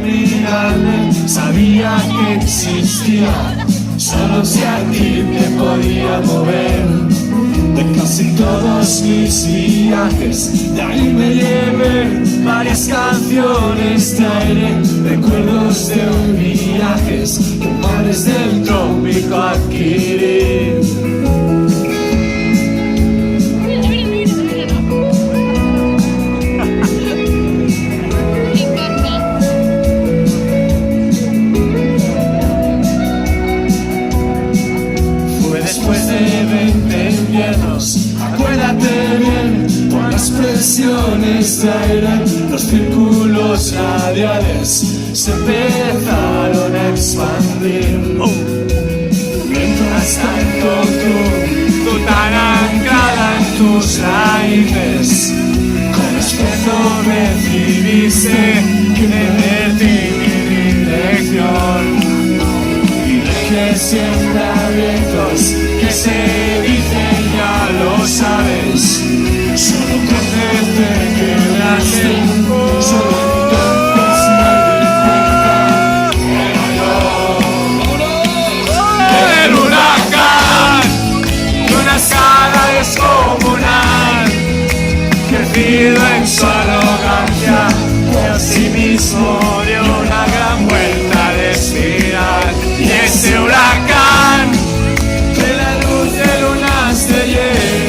mirarme, sabía que existía, solo si a ti te podía mover. De casi todos mis viajes, de ahí me llevé varias canciones, traeré recuerdos de viajes que mares del trópico adquirí. Después de 20 inviernos, acuérdate bien, por las presiones de aire, los círculos radiales se empezaron a expandir. Mientras tanto tú tan anclada en tus raíces, con esfuerzo recibiste que me